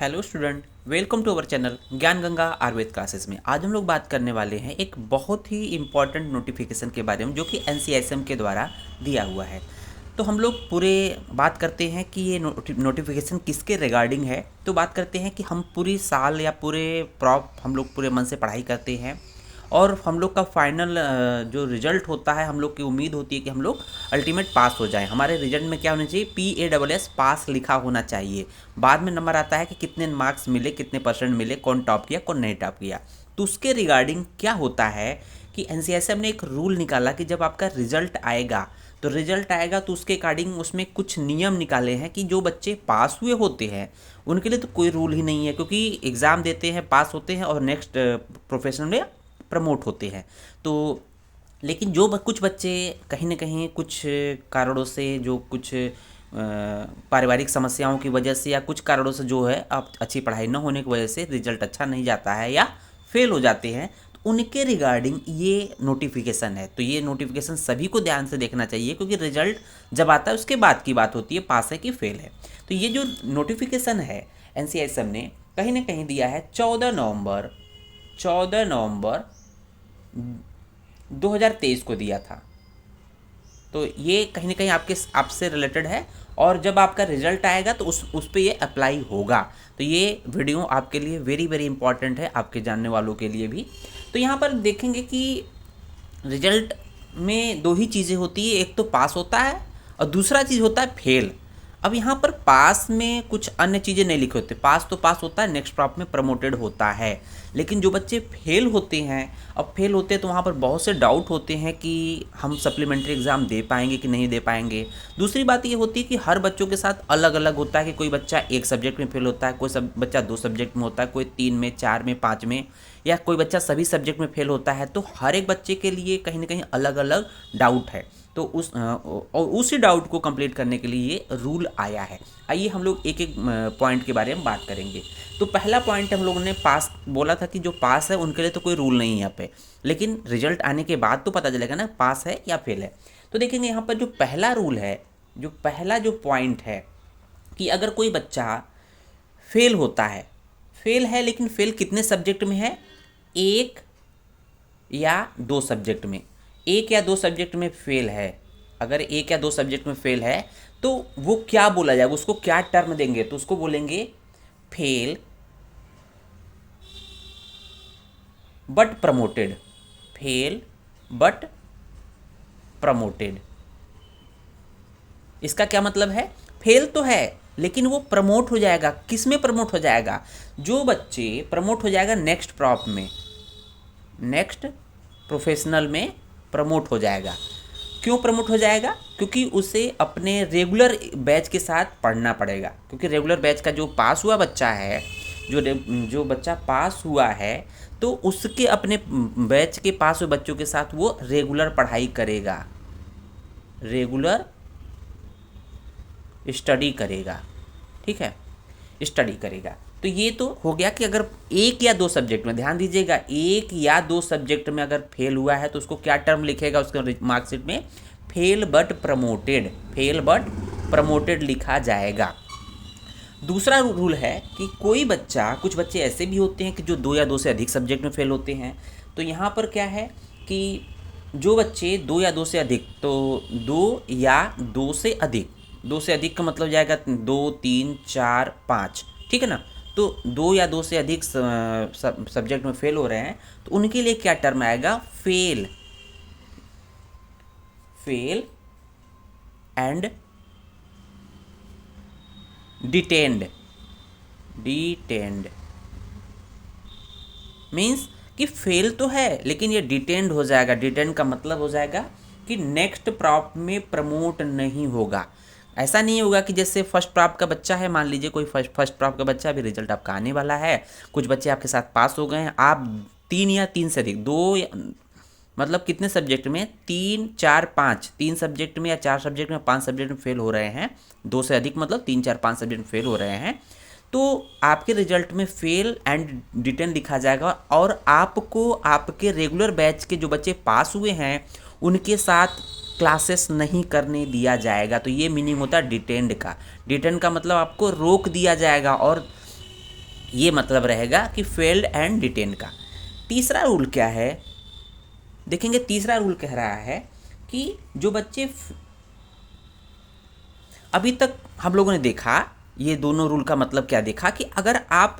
Hello student, welcome to our channel Gyan Ganga Ayurveda classes में। आज हम लोग बात करने वाले हैं एक बहुत ही इम्पॉर्टेंट नोटिफिकेशन के बारे में जो कि एनसीआईएसएम के द्वारा दिया हुआ है। तो हम लोग पूरे बात करते हैं कि ये नोटिफिकेशन किसके रिगार्डिंग है। तो बात करते हैं कि हम पूरी साल या पूरे प्रॉप हम लोग पूरे मन से पढ़ाई करते हैं और हम लोग का फाइनल जो रिजल्ट होता है, हम लोग की उम्मीद होती है कि हम लोग अल्टीमेट पास हो जाएं। हमारे रिजल्ट में क्या होना चाहिए, PASS पास लिखा होना चाहिए। बाद में नंबर आता है कि कितने मार्क्स मिले, कितने परसेंट मिले, कौन टॉप किया, कौन नहीं टॉप किया। तो उसके रिगार्डिंग क्या होता है कि एनसीआईएसएम ने एक रूल निकाला कि जब आपका रिजल्ट आएगा तो उसके अकॉर्डिंग उसमें कुछ नियम निकाले हैं कि जो बच्चे पास हुए होते हैं उनके लिए तो कोई रूल ही नहीं है, क्योंकि एग्ज़ाम देते हैं, पास होते हैं और नेक्स्ट प्रोफेशन में प्रमोट होते हैं। तो लेकिन जो कुछ बच्चे कहीं ना कहीं कुछ कारणों से, जो कुछ पारिवारिक समस्याओं की वजह से या कुछ कारणों से जो है अब अच्छी पढ़ाई न होने की वजह से रिजल्ट अच्छा नहीं जाता है या फेल हो जाते हैं, तो उनके रिगार्डिंग ये नोटिफिकेशन है। तो ये नोटिफिकेशन सभी को ध्यान से देखना चाहिए, क्योंकि रिजल्ट जब आता है उसके बाद की बात होती है पास है कि फेल है। तो ये जो नोटिफिकेशन है एनसीआईएसएम ने कहीं ना कहीं दिया है 14 नवंबर 2023 को दिया था। तो ये कहीं ना कहीं आपसे रिलेटेड है और जब आपका रिजल्ट आएगा तो उस पे ये अप्लाई होगा। तो ये वीडियो आपके लिए वेरी वेरी इंपॉर्टेंट है, आपके जानने वालों के लिए भी। तो यहाँ पर देखेंगे कि रिजल्ट में दो ही चीज़ें होती है, एक तो पास होता है और दूसरा चीज़ होता है फेल। अब यहाँ पर पास में कुछ अन्य चीज़ें नहीं लिखे होते। पास तो पास होता है, नेक्स्ट क्रॉप में प्रमोटेड होता है। लेकिन जो बच्चे फेल होते हैं, अब फेल होते हैं तो वहाँ पर बहुत से डाउट होते हैं कि हम सप्लीमेंट्री एग्ज़ाम दे पाएंगे कि नहीं दे पाएंगे। दूसरी बात ये होती है कि हर बच्चों के साथ अलग अलग होता है कि कोई बच्चा एक सब्जेक्ट में फेल होता है, कोई बच्चा 2 सब्जेक्ट में होता है, कोई 3 में, 4 में, 5 में, या कोई बच्चा सभी सब्जेक्ट में फेल होता है। तो हर एक बच्चे के लिए कहीं ना कहीं अलग अलग डाउट है। तो उसी डाउट को कंप्लीट करने के लिए ये रूल आया है। आइए हम लोग एक एक पॉइंट के बारे में बात करेंगे। तो पहला पॉइंट हम लोगों ने पास बोला था कि जो पास है उनके लिए तो कोई रूल नहीं है यहाँ पे, लेकिन रिजल्ट आने के बाद तो पता चलेगा ना पास है या फेल है। तो देखेंगे यहाँ पर जो पहला रूल है, जो पहला जो पॉइंट है कि अगर कोई बच्चा फेल होता है, फेल है लेकिन फेल कितने सब्जेक्ट में है, 1 या 2 सब्जेक्ट में। 1 या 2 सब्जेक्ट में फेल है, अगर 1 या 2 सब्जेक्ट में फेल है तो वो क्या बोला जाएगा, उसको क्या टर्म देंगे, तो उसको बोलेंगे fail but promoted. Fail but promoted, इसका क्या मतलब है, फेल तो है लेकिन वो प्रमोट हो जाएगा। किस में प्रमोट हो जाएगा, जो बच्चे प्रमोट हो जाएगा नेक्स्ट प्रॉप में, नेक्स्ट प्रोफेशनल में प्रमोट हो जाएगा। क्यों प्रमोट हो जाएगा, क्योंकि उसे अपने रेगुलर बैच के साथ पढ़ना पड़ेगा। क्योंकि रेगुलर बैच का जो पास हुआ बच्चा है, जो बच्चा पास हुआ है, तो उसके अपने बैच के पास हुए बच्चों के साथ वो रेगुलर पढ़ाई करेगा, रेगुलर स्टडी करेगा। ठीक है, स्टडी करेगा। तो ये तो हो गया कि अगर 1 या 2 सब्जेक्ट में, ध्यान दीजिएगा, 1 या 2 सब्जेक्ट में अगर फेल हुआ है तो उसको क्या टर्म लिखेगा उसके मार्कशीट में, fail but promoted, fail but promoted लिखा जाएगा। दूसरा रूल है कि कोई बच्चा, कुछ बच्चे ऐसे भी होते हैं कि जो 2 या 2 से अधिक सब्जेक्ट में फेल होते हैं। तो यहाँ पर क्या है कि जो बच्चे 2 या 2 से अधिक, तो 2 या 2 से अधिक, 2 से अधिक का मतलब जाएगा 2, 3, 4, 5, ठीक है ना। तो 2 या 2 से अधिक सब्जेक्ट में फेल हो रहे हैं तो उनके लिए क्या टर्म आएगा, fail, fail and detained. Detained means कि फेल तो है लेकिन ये डिटेन्ड हो जाएगा। डिटेन्ड का मतलब हो जाएगा कि नेक्स्ट प्रॉप में प्रमोट नहीं होगा। ऐसा नहीं होगा कि जैसे फर्स्ट प्रॉप का बच्चा है, मान लीजिए कोई फर्स्ट प्रॉप का बच्चा, अभी रिजल्ट आपका आने वाला है, कुछ बच्चे आपके साथ पास हो गए हैं, आप 3 या 3 से अधिक, 2 मतलब कितने सब्जेक्ट में, 3, 4, 5, 3 सब्जेक्ट में या 4 सब्जेक्ट में, 5 सब्जेक्ट में फेल हो रहे हैं, 2 से अधिक मतलब 3, 4, 5 सब्जेक्ट में फेल हो रहे हैं, तो आपके रिजल्ट में फेल एंड डिटेन लिखा जाएगा और आपको आपके रेगुलर बैच के जो बच्चे पास हुए हैं उनके साथ क्लासेस नहीं करने दिया जाएगा। तो ये मीनिंग होता है डिटेंड का। डिटेंड का मतलब आपको रोक दिया जाएगा और ये मतलब रहेगा कि फेल्ड एंड डिटेन का। तीसरा रूल क्या है, देखेंगे तीसरा रूल कह रहा है कि जो बच्चे अभी तक हम लोगों ने देखा, ये दोनों रूल का मतलब क्या देखा कि अगर आप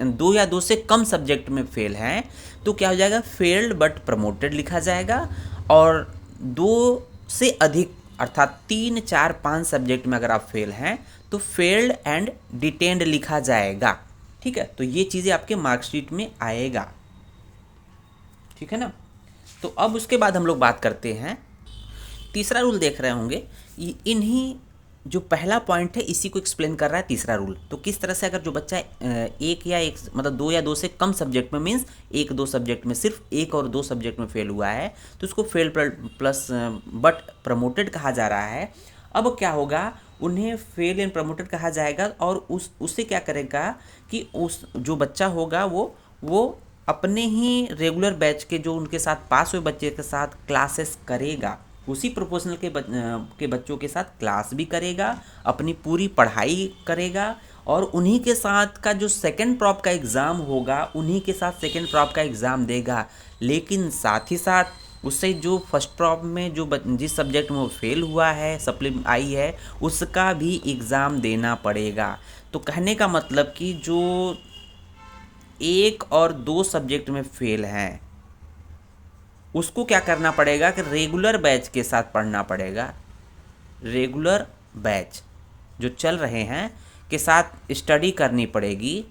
दो या दो से कम सब्जेक्ट में फेल हैं तो क्या हो जाएगा, फेल्ड बट प्रमोटेड लिखा जाएगा। और दो से अधिक अर्थात 3, 4, 5 सब्जेक्ट में अगर आप फेल हैं तो फेल्ड एंड डिटेन्ड लिखा जाएगा। ठीक है, तो ये चीज़ें आपके मार्कशीट में आएगा। ठीक है ना। तो अब उसके बाद हम लोग बात करते हैं, तीसरा रूल देख रहे होंगे, इन्हीं जो पहला पॉइंट है इसी को एक्सप्लेन कर रहा है तीसरा रूल। तो किस तरह से अगर जो बच्चा एक मतलब 2 या 2 से कम सब्जेक्ट में, मीन्स 1-2 सब्जेक्ट में, सिर्फ 1 और 2 सब्जेक्ट में फेल हुआ है तो उसको फेल प्लस बट प्रमोटेड कहा जा रहा है। अब क्या होगा, उन्हें फेल एंड प्रमोटेड कहा जाएगा और उससे क्या करेगा कि उस जो बच्चा होगा वो अपने ही रेगुलर बैच के जो उनके साथ पास हुए बच्चे के साथ क्लासेस करेगा, उसी प्रोपोर्शनल के बच्चों के साथ क्लास भी करेगा, अपनी पूरी पढ़ाई करेगा और उन्हीं के साथ का जो सेकंड प्रॉप का एग्ज़ाम होगा उन्हीं के साथ सेकंड प्रॉप का एग्ज़ाम देगा। लेकिन साथ ही साथ उससे जो फर्स्ट प्रॉप में जो जिस सब्जेक्ट में वो फेल हुआ है, सप्ली आई है, उसका भी एग्ज़ाम देना पड़ेगा। तो कहने का मतलब कि जो 1 और 2 सब्जेक्ट में फेल हैं उसको क्या करना पड़ेगा कि रेगुलर बैच के साथ पढ़ना पड़ेगा। रेगुलर बैच जो चल रहे हैं के साथ स्टडी करनी पड़ेगी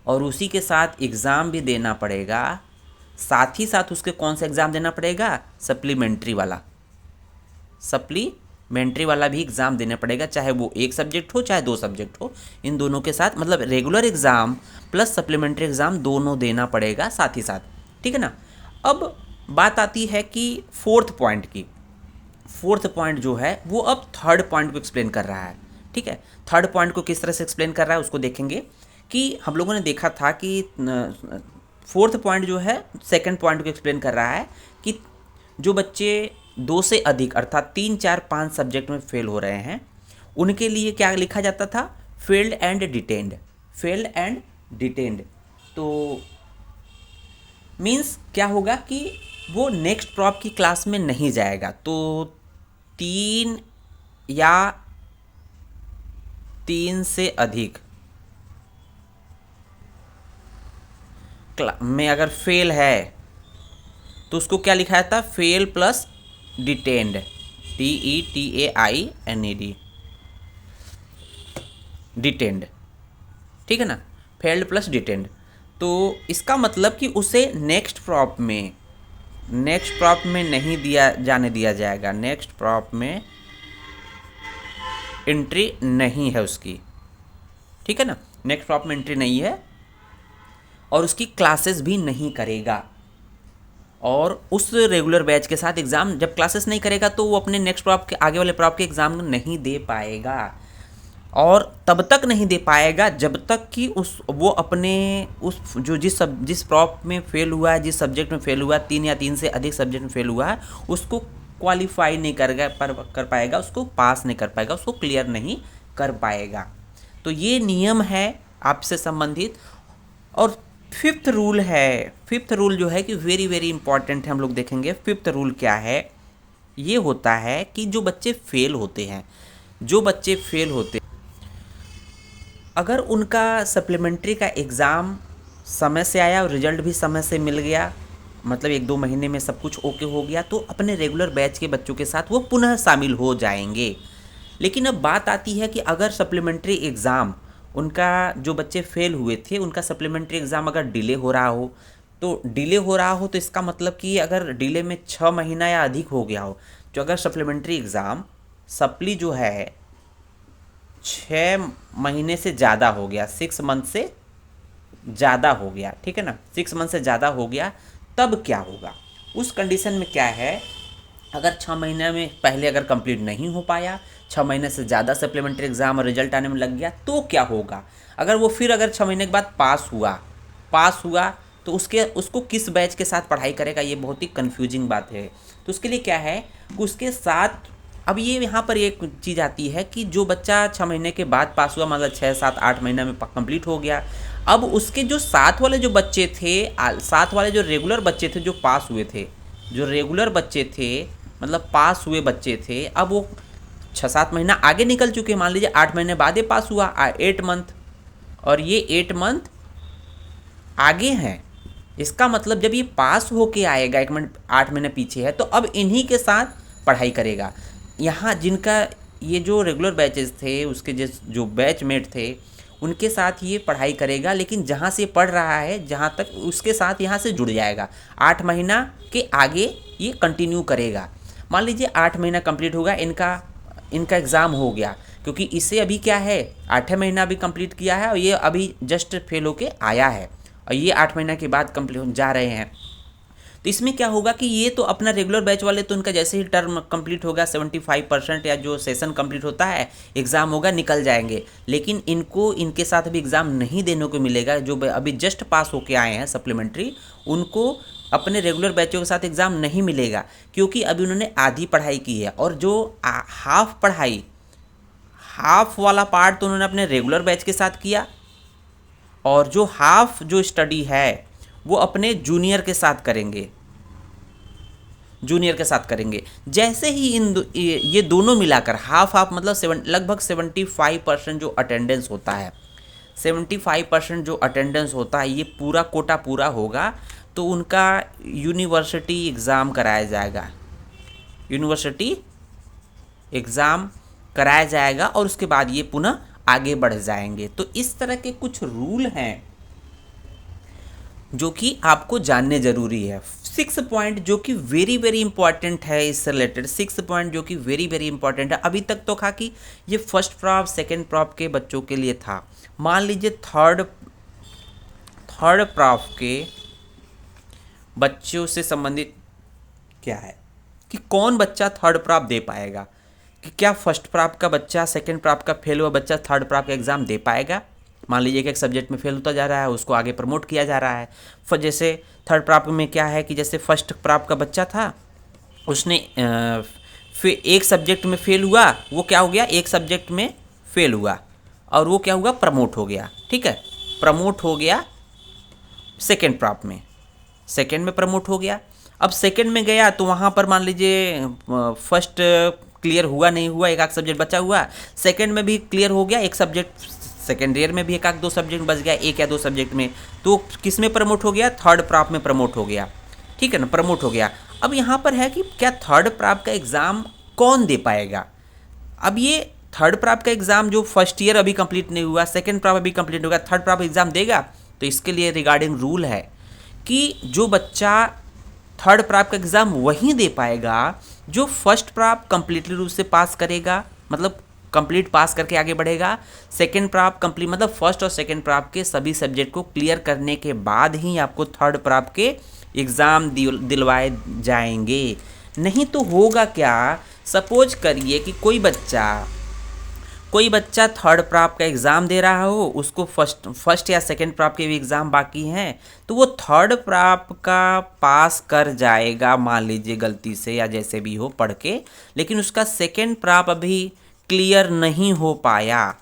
और उसी के साथ एग्ज़ाम भी देना पड़ेगा। साथ ही साथ उसके कौन सा एग्ज़ाम देना पड़ेगा, सप्लीमेंट्री वाला भी एग्ज़ाम देना पड़ेगा, चाहे वो 1 सब्जेक्ट हो चाहे 2 सब्जेक्ट हो। इन दोनों के साथ मतलब regular exam plus supplementary exam दोनों देना पड़ेगा साथ ही साथ। ठीक है ना। अब बात आती है कि फोर्थ पॉइंट की। फोर्थ पॉइंट जो है वो अब थर्ड पॉइंट को एक्सप्लेन कर रहा है। ठीक है, थर्ड पॉइंट को किस तरह से एक्सप्लेन कर रहा है उसको देखेंगे कि हम लोगों ने देखा था कि फोर्थ पॉइंट जो है सेकंड पॉइंट को एक्सप्लेन कर रहा है कि जो बच्चे 2 से अधिक अर्थात 3, 4, 5 सब्जेक्ट में फेल हो रहे हैं उनके लिए क्या लिखा जाता था, फेल्ड एंड डिटेन्ड। तो मीन्स क्या होगा कि वो नेक्स्ट प्रॉप की क्लास में नहीं जाएगा। तो 3 या 3 से अधिक में अगर फेल है तो उसको क्या लिखा जाता, fail plus detained, DETAINED, detained. ठीक है ना, फेल्ड प्लस डिटेन्ड। तो इसका मतलब कि उसे नेक्स्ट प्रॉप में नहीं जाने दिया जाएगा, नेक्स्ट प्रॉप में एंट्री नहीं है उसकी। ठीक है ना, नेक्स्ट प्रॉप में एंट्री नहीं है और उसकी क्लासेस भी नहीं करेगा और उस रेगुलर बैच के साथ एग्ज़ाम जब क्लासेस नहीं करेगा तो वो अपने नेक्स्ट प्रॉप के आगे वाले प्रॉप के एग्ज़ाम नहीं दे पाएगा। और तब तक नहीं दे पाएगा जब तक कि वो अपने जो जिस प्रॉप में फेल हुआ है, जिस सब्जेक्ट में फेल हुआ है, 3 या 3 से अधिक सब्जेक्ट में फेल हुआ है, उसको क्वालिफाई नहीं कर पाएगा, उसको पास नहीं कर पाएगा, उसको क्लियर नहीं कर पाएगा। तो ये नियम है आपसे संबंधित। और फिफ्थ रूल जो है कि वेरी वेरी इंपॉर्टेंट है, हम लोग देखेंगे फिफ्थ रूल क्या है। ये होता है कि जो बच्चे फेल होते हैं अगर उनका सप्लीमेंट्री का एग्ज़ाम समय से आया और रिजल्ट भी समय से मिल गया, मतलब 1-2 महीने में सब कुछ ओके हो गया, तो अपने रेगुलर बैच के बच्चों के साथ वो पुनः शामिल हो जाएंगे। लेकिन अब बात आती है कि अगर सप्लीमेंट्री एग्ज़ाम उनका जो बच्चे फेल हुए थे उनका सप्लीमेंट्री एग्ज़ाम अगर डिले हो रहा हो तो इसका मतलब कि अगर डिले में 6 महीना या अधिक हो गया हो, तो अगर सप्लीमेंट्री एग्ज़ाम सप्ली जो है 6 महीने से ज़्यादा हो गया, 6 मंथ से ज़्यादा हो गया, ठीक है ना, 6 मंथ से ज़्यादा हो गया, तब क्या होगा। उस कंडीशन में क्या है, अगर 6 महीने में पहले अगर कंप्लीट नहीं हो पाया, 6 महीने से ज़्यादा सप्लीमेंट्री एग्ज़ाम और रिजल्ट आने में लग गया, तो क्या होगा। अगर वो फिर अगर 6 महीने के बाद पास हुआ तो उसको किस बैच के साथ पढ़ाई करेगा, ये बहुत ही कन्फ्यूजिंग बात है। तो उसके लिए क्या है कि उसके साथ अब ये यहाँ पर एक चीज़ आती है कि जो बच्चा 6 महीने के बाद पास हुआ, मतलब 6, 7, 8 महीने में कंप्लीट हो गया, अब उसके जो साथ वाले जो बच्चे थे, साथ वाले जो रेगुलर बच्चे थे जो पास हुए थे, जो रेगुलर बच्चे थे मतलब पास हुए बच्चे थे, अब वो 6-7 महीना आगे निकल चुके। मान लीजिए 8 महीने बाद ये पास हुआ, 8 मंथ, और ये 8 मंथ आगे हैं। इसका मतलब जब ये पास होके आएगा 8 महीने पीछे है, तो अब इन्हीं के साथ पढ़ाई करेगा। यहाँ जिनका ये जो रेगुलर बैचेस थे, उसके जो बैचमेट थे, उनके साथ ये पढ़ाई करेगा, लेकिन जहाँ से पढ़ रहा है जहाँ तक, उसके साथ यहाँ से जुड़ जाएगा। 8 महीना के आगे ये कंटिन्यू करेगा। मान लीजिए 8 महीना कंप्लीट होगा, इनका एग्ज़ाम हो गया, क्योंकि इसे अभी क्या है 8 महीना अभी कंप्लीट किया है और ये अभी जस्ट फेल होके आया है, और ये 8 महीना के बाद कंप्लीट जा रहे हैं। तो इसमें क्या होगा कि ये तो अपना रेगुलर बैच वाले तो उनका जैसे ही टर्म कंप्लीट होगा 75% या जो सेशन कंप्लीट होता है, एग्ज़ाम होगा, निकल जाएंगे। लेकिन इनको इनके साथ अभी एग्ज़ाम नहीं देने को मिलेगा। जो अभी जस्ट पास होके आए हैं सप्लीमेंट्री, उनको अपने रेगुलर बैचों के साथ एग्ज़ाम नहीं मिलेगा, क्योंकि अभी उन्होंने आधी पढ़ाई की है। और जो हाफ पढ़ाई, हाफ वाला पार्ट तो उन्होंने अपने रेगुलर बैच के साथ किया, और जो हाफ जो स्टडी है वो अपने जूनियर के साथ करेंगे, जैसे ही ये दोनों मिलाकर हाफ हाफ मतलब लगभग 75% जो अटेंडेंस होता है, 75% जो अटेंडेंस होता है, ये पूरा कोटा पूरा होगा, तो उनका यूनिवर्सिटी एग्ज़ाम कराया जाएगा, और उसके बाद ये पुनः आगे बढ़ जाएंगे। तो इस तरह के कुछ रूल हैं जो कि आपको जानने ज़रूरी है। 6 पॉइंट जो कि वेरी वेरी इंपॉर्टेंट है, इससे रिलेटेड 6 पॉइंट जो कि वेरी वेरी इंपॉर्टेंट है। अभी तक तो था कि ये फर्स्ट प्रॉप सेकेंड प्रॉप के बच्चों के लिए था। मान लीजिए थर्ड प्रॉप के बच्चों से संबंधित क्या है कि कौन बच्चा थर्ड प्रॉप दे पाएगा, कि क्या फर्स्ट प्रॉप का बच्चा सेकेंड प्रॉप का फेल हुआ बच्चा थर्ड प्रॉप का एग्ज़ाम दे पाएगा। मान लीजिए कि एक सब्जेक्ट में फेल होता जा रहा है, उसको आगे प्रमोट किया जा रहा है। फिर जैसे थर्ड प्राप्त में क्या है कि जैसे फर्स्ट प्राप्त का बच्चा था, उसने फिर एक सब्जेक्ट में फेल हुआ, वो क्या हो गया, एक सब्जेक्ट में फेल हुआ और वो क्या हुआ, प्रमोट हो गया। ठीक है, प्रमोट हो गया सेकेंड प्राप्त में, सेकेंड में प्रमोट हो गया। अब सेकेंड में गया तो वहाँ पर मान लीजिए फर्स्ट क्लियर हुआ नहीं हुआ, एक आध सब्जेक्ट बचा हुआ, सेकेंड में भी क्लियर हो गया, एक सब्जेक्ट सेकेंड ईयर में भी एक आध 2 सब्जेक्ट बच गया, 1 या 2 सब्जेक्ट में, तो किस में प्रमोट हो गया, थर्ड प्राप्त में प्रमोट हो गया। ठीक है ना, प्रमोट हो गया। अब यहाँ पर है कि क्या थर्ड प्राप्त का एग्ज़ाम कौन दे पाएगा। अब ये थर्ड प्राप्त का एग्ज़ाम जो फर्स्ट ईयर अभी कंप्लीट नहीं हुआ, सेकेंड प्राप्त अभी कंप्लीट होगा, थर्ड प्राप्त एग्ज़ाम देगा। तो इसके लिए रिगार्डिंग रूल है कि जो बच्चा थर्ड प्राप्त का एग्ज़ाम वहीं दे पाएगा जो फर्स्ट प्राप्त कंप्लीटली रूप से पास करेगा, मतलब कंप्लीट पास करके आगे बढ़ेगा। सेकेंड प्राप्त कंप्लीट मतलब फर्स्ट और सेकेंड प्राप्त के सभी सब्जेक्ट को क्लियर करने के बाद ही आपको थर्ड प्राप्त के एग्ज़ाम दिलवाए जाएंगे। नहीं तो होगा क्या, सपोज करिए कि कोई बच्चा थर्ड प्राप्त का एग्ज़ाम दे रहा हो, उसको फर्स्ट या सेकेंड प्राप्त के भी एग्ज़ाम बाकी हैं, तो वो थर्ड प्राप्त का पास कर जाएगा मान लीजिए गलती से या जैसे भी हो पढ़ के, लेकिन उसका सेकेंड प्राप्त अभी क्लियर नहीं हो पाया।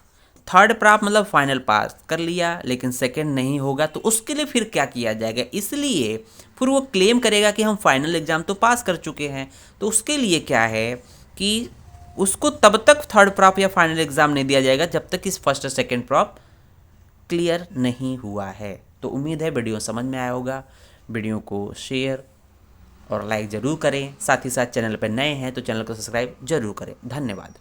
थर्ड प्राप्त मतलब फाइनल पास कर लिया, लेकिन सेकेंड नहीं होगा, तो उसके लिए फिर क्या किया जाएगा, इसलिए फिर वो क्लेम करेगा कि हम फाइनल एग्ज़ाम तो पास कर चुके हैं। तो उसके लिए क्या है कि उसको तब तक थर्ड प्राप्त या फाइनल एग्ज़ाम नहीं दिया जाएगा जब तक इस फर्स्ट और सेकेंड प्राप्त क्लियर नहीं हुआ है। तो उम्मीद है वीडियो समझ में आया होगा। वीडियो को शेयर और लाइक ज़रूर करें, साथ ही साथ चैनल पर नए हैं तो चैनल को सब्सक्राइब जरूर करें। धन्यवाद।